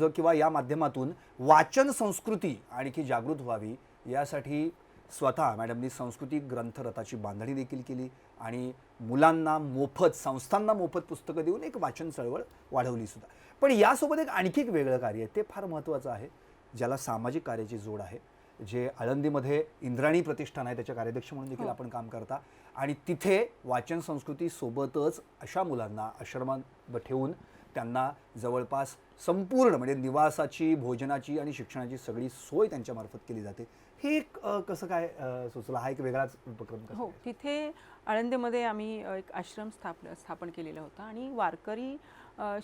किंवा या माध्यमातून वाचन संस्कृती आणखी जागृत व्हावी यासाठी स्वतः मॅडमनी संस्कृती ग्रंथरथाची बांधणी देखील केली आणि मुलांना मोफत, संस्थांना मोफत पुस्तकं देऊन एक वाचन चळवळ वाढवली सुद्धा. पण यासोबत एक वेगळं कार्य आहे, ते फार महत्त्वाचं आहे, ज्याला सामाजिक कार्याची जोड आहे, जे आळंदीमध्ये इंद्राणी प्रतिष्ठान आहे त्याच्या कार्याध्यक्ष म्हणून देखील आपण काम करता. आणि तिथे वाचन संस्कृती सोबतच अशा मुलांना आश्रमात ठेवून त्यांना जवळपास संपूर्ण म्हणजे निवासाची, भोजनाची आणि शिक्षणाची सगळी सोय त्यांच्यामार्फत केली जाते. हे एक कसं काय सुचलं, हा एक वेगळाच उपक्रम? हो, तिथे आळंदीमध्ये आम्ही एक आश्रम स्थापन केलेला होता आणि वारकरी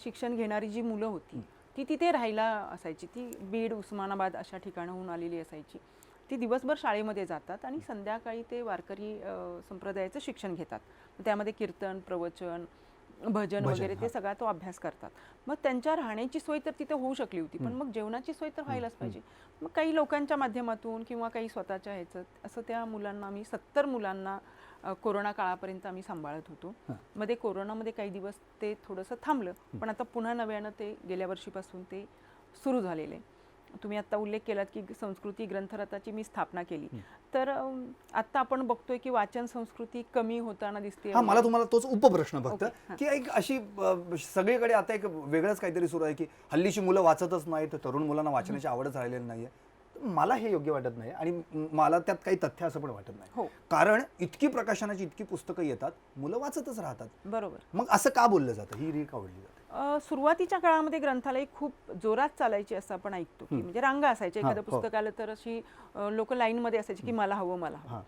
शिक्षण घेणारी जी मुलं होती ती तिथे राहायला असायची. ती बीड, उस्मानाबाद अशा ठिकाणाहून आलेली असायची. ती दिवसभर शाळेमध्ये जातात आणि संध्याकाळी ते वारकरी संप्रदायाचं शिक्षण घेतात. त्यामध्ये कीर्तन, प्रवचन, भजन वगैरे ते सगळा तो अभ्यास करतात. मग त्यांच्या राहण्याची सोय तर तिथे होऊ शकली होती, पण मग जेवणाची सोय तर व्हायलाच पाहिजे. मग काही लोकांच्या माध्यमातून किंवा काही स्वतःच्या ह्याचं असं त्या मुलांना आम्ही 70 मुलांना कोरोना काळापर्यंत आम्ही सांभाळत होतो. मध्ये कोरोनामध्ये काही दिवस ते थोडंसं थांबलं, पण आता पुन्हा नव्यानं ते गेल्या वर्षीपासून ते सुरू झालेलं आहे. तुम्ही आता उल्लेख केलात की संस्कृती ग्रंथरथाची मी स्थापना केली, तर आता आपण बघतोय की वाचन संस्कृती कमी होताना दिसते. हा, मला तुम्हाला तोच उपप्रश्न फक्त की एक अशी सगळीकडे आता एक वेगळंच काहीतरी सुरू आहे की हल्लीची मुलं वाचतच नाहीत, तरुण मुलांना वाचण्याची आवडच राहिलेली नाहीये. मला हे योग्य वाटत नाही आणि मला त्यात काही तथ्य असं पण वाटत नाही. कारण इतकी प्रकाशनाची इतकी पुस्तकं येतात, मुलं वाचतच राहतात. बरोबर. मग असं का बोललं जातं, ही रील का ओढली जाते? सुरुवातीच्या काळामध्ये ग्रंथालय खूप जोरात चालायची असं आपण ऐकतो की म्हणजे रांगा असायच्या, एखादं पुस्तक आलं तर अशी लोक लाईन मध्ये असायची की मला हवं मला हवं.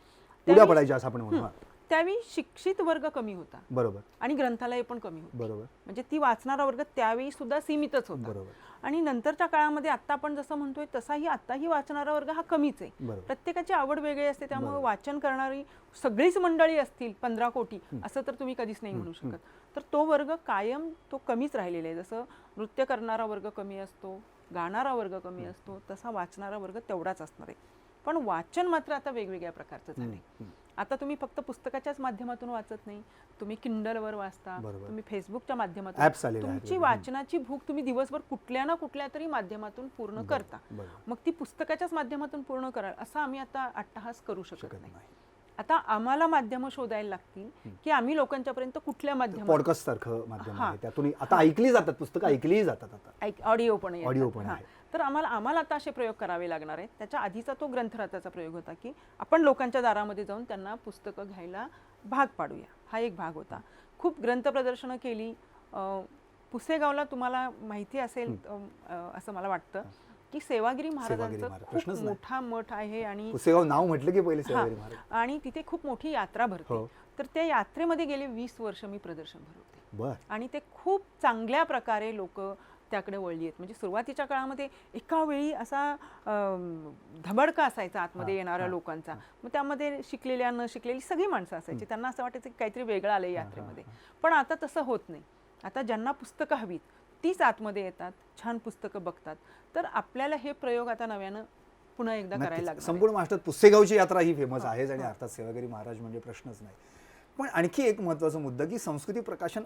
उड्या पडायच्या असं आपण म्हणू. त्यावेळी शिक्षित वर्ग कमी होता, बरोबर, आणि ग्रंथालय पण कमी होते. बरोबर. म्हणजे ती वाचणारा वर्ग त्यावेळी सुद्धा सीमितच होता. बरोबर. आणि नंतरच्या काळामध्ये आता आपण जसं म्हणतोय तसाही आताही वाचणारा वर्ग हा कमीच आहे. बरोबर. प्रत्येकाची आवड वेगळी असते, त्यामुळे वाचन करणारी सगळीच मंडळी असतील 15 कोटी असं तर तुम्ही कधीच नाही म्हणू शकत. तर तो वर्ग कायम तो कमीच राहिलेला आहे. जसं नृत्य करणारा वर्ग कमी असतो, गाणारा वर्ग कमी असतो, तसा वाचणारा वर्ग तेवढाच असणार आहे. पण वाचन मात्र आता वेगवेगळ्या प्रकारचं झालंय. आता तुम्ही फक्त पुस्तकाच्याच माध्यमातून वाचत नाही, तुम्ही किंडलवर वाचता, तुम्ही फेसबुकच्या माध्यमातून तुमची वाचनाची भूक तुम्ही दिवसभर कुठल्या ना कुठल्या तरी माध्यमातून पूर्ण करता. मग ती पुस्तकाच्याच माध्यमातून पूर्ण कराल असं आम्ही आता अट्टहास करू शकत नाही. आता आम्हाला माध्यम शोधायला लागतील की आम्ही लोकांच्या पर्यंत कुठल्या माध्यमात. पॉडकास्ट सारखं माध्यम आहे, त्यातून आता ऐकली जातात पुस्तकं, ऐकलीही जातात आता, ऑडिओ पण आहे. ऑडिओ पण आहे. तर आम्हाला आता असे प्रयोग करावे लागणार आहेत. त्याच्या आधीचा तो ग्रंथरथाचा प्रयोग होता की आपण लोकांच्या दारामध्ये जाऊन त्यांना पुस्तकं घ्यायला भाग पाडूया, हा एक भाग होता. खूप ग्रंथ प्रदर्शनं केली. पुसेगावला तुम्हाला माहिती असेल असं मला वाटतं की सेवागिरी महाराजांचा खूप मोठा मठ आहे, आणि पुसेगाव नाव म्हटलं की पहिले सेवागिरी महाराज, आणि तिथे खूप मोठी यात्रा भरते. तर त्या यात्रेमध्ये गेले 20 वर्ष मी प्रदर्शन भरवते, आणि ते खूप चांगल्या प्रकारे लोक त्याकडे वळली आहेत. म्हणजे सुरुवातीच्या काळामध्ये एका वेळी असा धबडका असायचा आतमध्ये येणाऱ्या लोकांचा. मग त्यामध्ये शिकलेल्या न शिकलेली सगळी माणसं असायची. त्यांना असं वाटायचं की काहीतरी वेगळं आलंय यात्रेमध्ये. पण आता तसं होत नाही. आता ज्यांना पुस्तकं हवीत तीच आतमध्ये येतात, छान पुस्तकं बघतात. तर आपल्याला हे प्रयोग आता नव्यानं पुन्हा एकदा करायला लागणार. संपूर्ण महाराष्ट्रात पुसेगावची यात्रा ही फेमस आहेच, आणि अर्थात सेवागिरी महाराज म्हणजे प्रश्नच नाही. पण आणखी एक महत्त्वाचा मुद्दा की संस्कृती प्रकाशन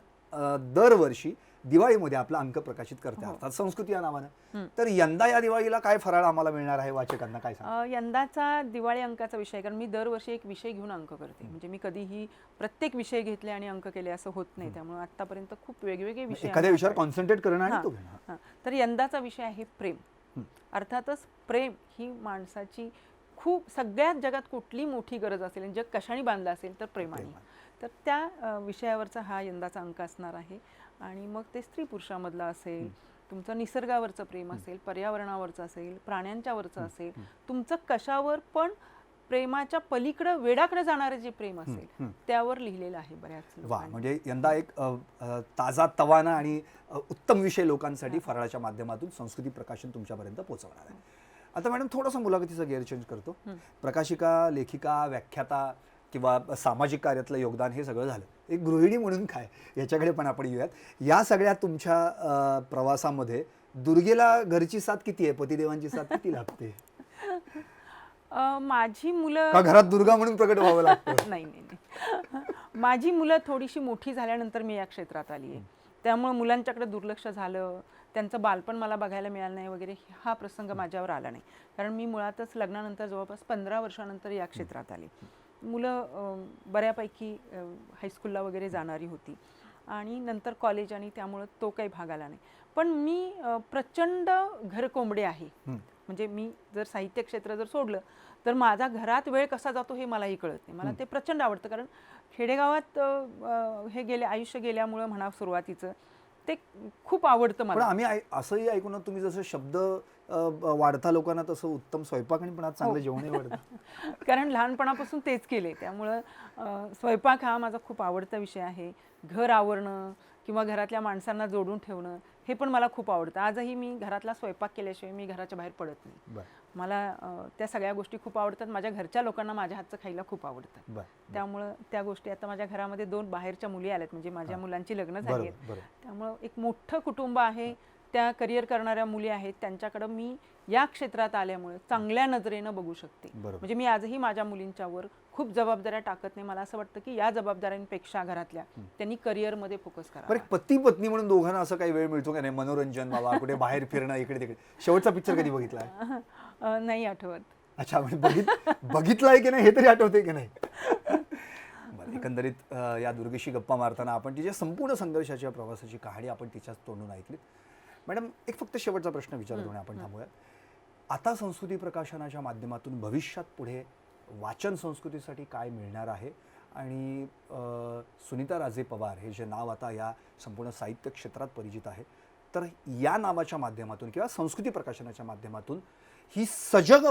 दरवर्षी दिवाळीमध्ये आपला अंक प्रकाशित करते, अर्थात संस्कृती या नावानं. तर यंदा या दिवाळीला काय फराळ आम्हाला मिळणार आहे, वाचकांना काय सांगा? यंदाचा दिवाळी अंकाचा विषय, कारण मी दरवर्षी एक विषय घेऊन अंक करते. म्हणजे मी कधीही प्रत्येक विषय घेतले आणि अंक केले असं होत नाही. त्यामुळे आतापर्यंत खूप वेगवेगळे विषय, एखाद्या विषयावर कॉन्सन्ट्रेट करणं आणि तो घेणं. तर यंदाचा विषय आहे प्रेम. अर्थातच प्रेम ही माणसाची खूप सगळ्यात जगात कुठली मोठी गरज असेल, जग कशाने बांधलं असेल तर प्रेमाने. तर त्या विषयावरचा हा यंदाचा अंक असणार आहे. आणि मग ते स्त्री पुरुषामधला असेल, तुमचं निसर्गावरचं प्रेम असेल, पर्यावरणावरचं असेल, प्राण्यांच्यावरचं असेल, तुमचं कशावर पण प्रेमाच्या पलीकडे वेडाकडे जाणारे जे प्रेम असेल त्यावर लिहिलेलं आहे बऱ्याच. वा, म्हणजे यंदा एक ताजा तवाना आणि उत्तम विषय लोकांसाठी फराळाच्या माध्यमातून संस्कृती प्रकाशन तुमच्यापर्यंत पोहोचवणार आहे. आता मॅडम थोडासा मुलाखतीचा गेअर चेंज करतो. प्रकाशिका, लेखिका, व्याख्याता किंवा सामाजिक कार्यातलं योगदान हे सगळं झालं. एक गृहिणी म्हणून काय, याच्याकडे पण आपण येऊयात. या सगळ्या तुमच्या प्रवासामध्ये दुर्गेला घरची साथ किती आहे, पतिदेवांची साथ किती लागते? माझी मुलं का घरात दुर्गा म्हणून प्रकट व्हावं लागतं? नाही नाही नाही, माझी मुलं थोडीशी मोठी झाल्यानंतर मी या क्षेत्रात आली आहे. त्यामुळे मुलांच्याकडे दुर्लक्ष झालं, त्यांचं बालपण मला बघायला मिळालं नाही वगैरे, हा प्रसंग माझ्यावर आला नाही. कारण मी मुळातच लग्नानंतर जवळपास 15 वर्षानंतर या क्षेत्रात आली. मुलं बऱ्यापैकी हायस्कूलला वगैरे जाणारी होती, आणि नंतर कॉलेज, आणि त्यामुळं तो काही भाग आला नाही. पण मी प्रचंड घरकोंबडे आहे. म्हणजे मी जर साहित्य क्षेत्र जर सोडलं तर माझा घरात वेळ कसा जातो हे मलाही कळत नाही. मला ते प्रचंड आवडतं, कारण खेडेगावात हे आयुष्य गेल्यामुळं म्हणा सुरुवातीचं ते खूप आवडतं मला. पण आम्ही असंही ऐकून, तुम्ही जसं शब्द वाढता लोकांना तसं उत्तम स्वयंपाक आणि पण चांगलं जेवणही वाढतं. कारण लहानपणापासून तेच केले, त्यामुळं स्वयंपाक हा माझा खूप आवडता विषय आहे. घर आवरणं किंवा घरातल्या माणसांना जोडून ठेवणं हे पण मला खूप आवडतं. आजही मी घरातला स्वयंपाक केल्याशिवाय मी घराच्या बाहेर पडत नाही. मला त्या सगळ्या गोष्टी खूप आवडतात. माझ्या घरच्या लोकांना माझ्या हातचं खायला खूप आवडतं. त्यामुळं त्या गोष्टी, आता माझ्या घरामध्ये 2 बाहेरच्या मुली आल्यात, म्हणजे माझ्या मुलांची लग्न झाली आहेत. त्यामुळं एक मोठं कुटुंब आहे, त्या करिअर करणाऱ्या मुली आहेत त्यांच्याकडं मी या क्षेत्रात आल्यामुळे चांगल्या नजरेनं बघू शकते. बरोबर. म्हणजे मी आजही माझ्या मुलींच्यावर खूप जबाबदाऱ्या टाकत नाही. मला असं वाटतं की या जबाबदाऱ्यांपेक्षा घरातल्या त्यांनी करिअरमध्ये फोकस बरं, करावा. पती पत्नी म्हणून दोघांना असं काही वेळ मिळतो का नाही? मनोरंजन बाबा, कुठे बाहेर फिरणं, इकडे तिकडे. शेवटचा पिक्चर कधी बघितलाय? नाही आठवत. अच्छा, म्हणजे बघितलाय की नाही हे तरी आठवते की नाही? बरं, एकंदरीत या दुर्गेशी गप्पा मारताना आपण तिच्या संपूर्ण संघर्षाच्या प्रवासाची कहाणी आपण तिच्याच तोंडून ऐकली. मॅडम, एक फक्त शेवटचा प्रश्न विचारतो आणि आपण थांबूयात. आता संस्कृती प्रकाशनाच्या माध्यमातून भविष्यात पुढे वाचन संस्कृतीसाठी काय मिळणार आहे? आणि सुनीता राजे पवार हे जे नाव आता या संपूर्ण साहित्य क्षेत्रात परिचित आहे, तर या नावाच्या माध्यमातून किंवा संस्कृती प्रकाशनाच्या माध्यमातून ही सजग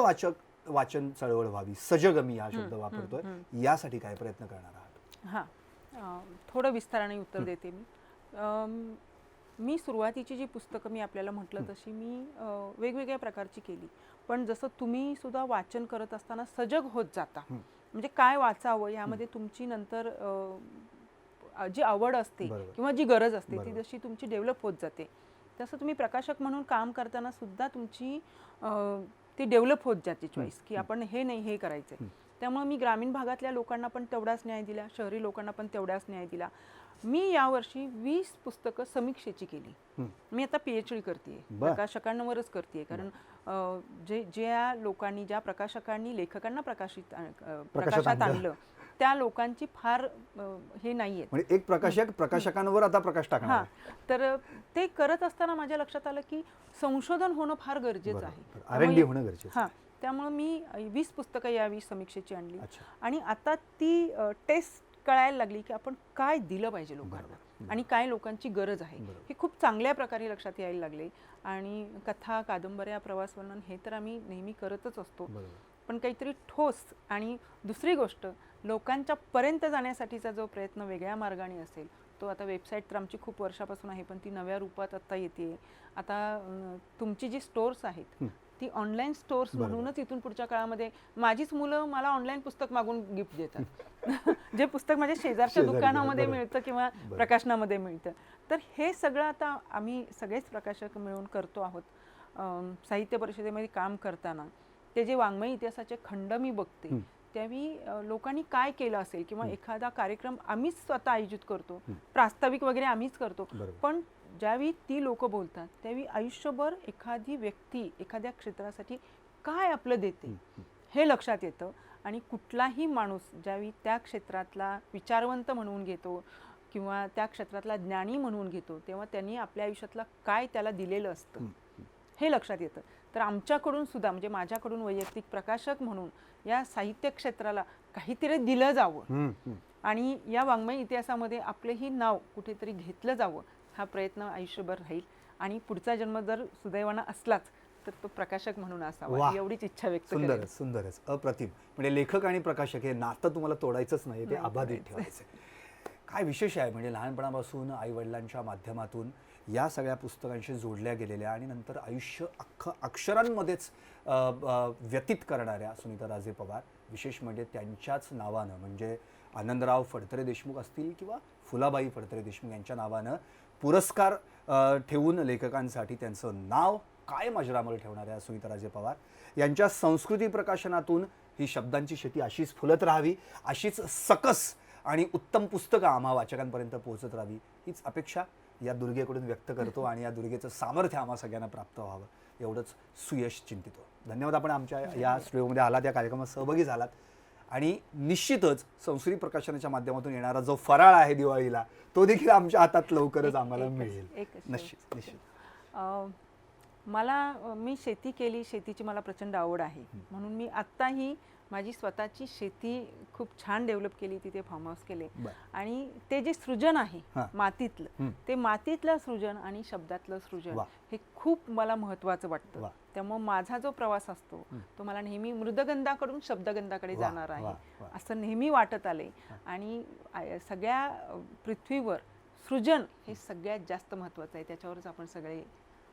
वाचन चळवळ व्हावी, सजग मी हा शब्द वापरतोय, यासाठी काय प्रयत्न करणार आहात? हां, थोडं विस्ताराने उत्तर देते मी. मी सुरुवातीची जी पुस्तकं मी आपल्याला म्हटलं तशी मी वेगवेगळ्या प्रकारची केली. पण जसं तुम्ही सुद्धा वाचन करत असताना सजग होत जाता, म्हणजे काय वाचावं यामध्ये तुमची नंतर जी आवड असते बरोबर. किंवा जी गरज असते ती बरोबर. जशी तुमची डेव्हलप होत जाते, तसं तुम्ही प्रकाशक म्हणून काम करताना सुद्धा तुमची ती डेव्हलप होत जाते चॉईस, की आपण हे नाही हे करायचं. त्यामुळे मी ग्रामीण भागातल्या लोकांना पण तेवढाच न्याय दिला, शहरी लोकांना पण तेवढाच न्याय दिला. मी यावर्षी 20 पुस्तकं समीक्षेची केली. मी आता PhD करते, प्रकाशकांवरच करते. कारण ज्या लोकांनी, ज्या प्रकाशकांनी लेखकांना प्रकाशात आणलं त्या लोकांची फार हे नाहीये. म्हणजे एक प्रकाशकांवर आता प्रकाश टाकणार आहे. तर ते करत असताना माझ्या लक्षात आलं की संशोधन होणं फार गरजेचं आहे. R&D होणं गरजेचं आहे. त्यामुळे मी 20 पुस्तकं यावी समीक्षेची आणली. अच्छा. आणि आता ती टेस्ट कळायला लागली की आपण काय दिलं पाहिजे लोकांना आणि काय लोकांची गरज आहे हे खूप चांगल्या प्रकारे लक्षात यायला लागले. आणि कथा, कादंबऱ्या, प्रवास वर्णन हे तर आम्ही नेहमी करतच असतो, पण काहीतरी ठोस आणि दुसरी गोष्ट लोकांच्या पर्यंत जाण्यासाठीचा जो प्रयत्न वेगळ्या मार्गाने असेल तो. आता वेबसाईट तर आमची खूप वर्षापासून आहे, पण ती नव्या रूपात आता येते. आता तुमची जी स्टोर्स आहेत ती ऑनलाईन स्टोर्स म्हणूनच इथून पुढच्या काळामध्ये माझीच मुलं मला ऑनलाईन पुस्तक मागून गिफ्ट देतात. जे पुस्तक माझ्या शेजारच्या दुकानामध्ये मिळतं किंवा प्रकाशनामध्ये मिळतं. तर हे सगळं आता आम्ही सगळेच प्रकाशक मिळून करतो आहोत. साहित्य परिषदेमध्ये काम करताना ते जे वाङ्मय इतिहासाचे खंड मी बघते त्यावेळी लोकांनी काय केलं असेल किंवा एखादा कार्यक्रम आम्हीच स्वतः आयोजित करतो, प्रास्ताविक वगैरे आम्हीच करतो, पण ज्यावेळी ती लोक बोलतात त्यावेळी आयुष्यभर एखादी व्यक्ती एखाद्या क्षेत्रासाठी काय आपलं देते हे लक्षात येतं. आणि कुठलाही माणूस ज्यावेळी त्या क्षेत्रातला विचारवंत म्हणून घेतो किंवा त्या क्षेत्रातला ज्ञानी म्हणून घेतो तेव्हा त्यांनी आपल्या आयुष्यातला काय त्याला दिलेलं असतं हे लक्षात येतं. तर आमच्याकडून सुद्धा, म्हणजे माझ्याकडून वैयक्तिक प्रकाशक म्हणून या साहित्य क्षेत्राला काहीतरी दिलं जावं आणि या वाङ्मय इतिहासामध्ये आपलंही नाव कुठेतरी घेतलं जावं हा प्रयत्न आयुष्यभर राहील. आणि पुढचा जन्म जर सुदैवानं असलाच तर तो प्रकाशक म्हणून असावा, एवढीच इच्छा व्यक्त करेन. सुंदरच, सुंदरच, अप्रतिम. म्हणजे लेखक आणि प्रकाशक हे नातं तुम्हाला तोडायचंच नाही, ते अबाधित ठेवायचं. काय विशेष आहे म्हणजे लहानपणापासून आईवडिलांच्या माध्यमातून या सगळ्या पुस्तकांशी जोडल्या गेलेल्या आणि नंतर आयुष्य अख्खं अक्षरांमध्येच व्यतीत करणाऱ्या सुनीता राजे पवार, विशेष म्हणजे त्यांच्याच नावानं, म्हणजे आनंदराव फडतरे देशमुख असतील किंवा फुलाबाई फडतरे देशमुख यांच्या नावानं पुरस्कार ठेवून लेखकांसाठी त्यांचं नाव कायम अजरामर ठेवणाऱ्या सुनीता राजे पवार यांच्या संस्कृती प्रकाशनातून ही शब्दांची शेती अशीच फुलत राहावी, अशीच सकस आणि उत्तम पुस्तकं आम्हा वाचकांपर्यंत पोहोचत राहावी हीच अपेक्षा या दुर्गेकडून व्यक्त करतो. आणि या दुर्गेचं सामर्थ्य आम्हा सगळ्यांना प्राप्त व्हावं एवढंच सुयश चिंतितो. धन्यवाद, आपण आमच्या या स्टुडिओमध्ये आलात, या कार्यक्रमात सहभागी झालात. आणि निश्चितच संस्कृती प्रकाशनाच्या माध्यमातून येणारा जो फराळ आहे दिवाळीला तो देखील आमच्या हातात लवकरच आम्हाला मिळेल. निश्चित निश्चित. मी शेती केली, शेतीची मला प्रचंड आवड आहे, म्हणून मी आत्ताही माझी स्वतःची शेती खूप छान डेव्हलप केली, तिथे फार्म हाऊस केले. आणि ते जे सृजन आहे मातीतलं, ते मातीतलं सृजन आणि शब्दातलं सृजन हे खूप मला महत्त्वाचं वाटतं. त्यामुळे माझा जो प्रवास असतो तो मला नेहमी मृदगंधाकडून शब्दगंधाकडे जाणार आहे असं नेहमी वाटत आले. आणि सगळ्या पृथ्वीवर सृजन हे सगळ्यात जास्त महत्त्वाचं आहे, त्याच्यावरच आपण सगळे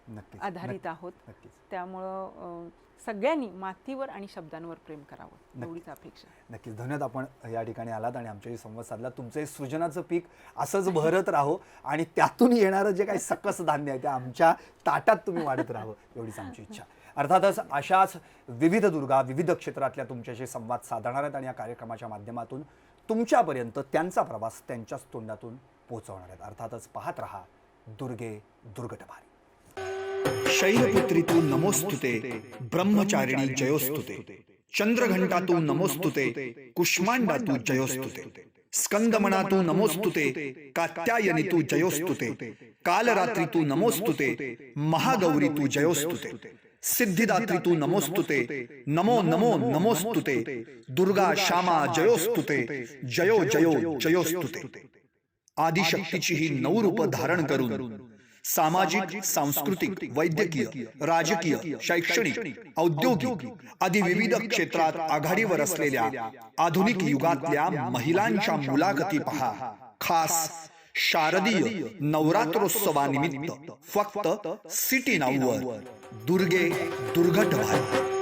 नक्कीच. आधारित आहोत. नक्कीच. त्यामुळं सगळ्यांनी मातीवर आणि शब्दांवर प्रेम करावं एवढीच अपेक्षा. नक्कीच. धन्यवाद. आपण या ठिकाणी आलात आणि आमच्याशी संवाद साधला. तुमचे सृजनाचं पीक असंच बहरत राहो आणि त्यातून येणारं जे काही सकस धान्य आहे ते आमच्या ताटात तुम्ही वाढत राहावं एवढीच आमची इच्छा. अर्थातच अशाच विविध दुर्गा विविध क्षेत्रातल्या तुमच्याशी संवाद साधणार आहेत आणि या कार्यक्रमाच्या माध्यमातून तुमच्यापर्यंत त्यांचा प्रवास त्यांच्याच तोंडातून पोहोचवणार आहेत. अर्थातच पाहत रहा दुर्गे दुर्गटभारी. शैलपुत्री तू नमोस्तुते, ब्रह्मचारिणी जयोस्तुते, चंद्रघंटा तू नमोस्तुते, कुष्मांडा तू जयोस्तुते, स्कंदमणा तू नमोस्तुते, कात्यायनी तू जयोस्तुते, कालरात्री तू नमोस्तुते, महागौरी तू जयोस्तुते, सिद्धिदात्री तू नमोस्तुते, नमो नमो नमोस्तुते, दुर्गा श्यामा जयोस्तुते, जयो जयो जयोस्तुते. आदिशक्तीची ही 9 रूप धारण करून सामाजिक, सांस्कृतिक, वैद्यकीय, राजकीय, शैक्षणिक, औद्योगिक आदी विविध क्षेत्रात आघाडीवर असलेल्या आधुनिक युगातल्या महिलांच्या मुलाखती पहा. खास शारदीय नवरात्रोत्सवानिमित्त फक्त सिटी नाऊवर दुर्गे दुर्गटभारी.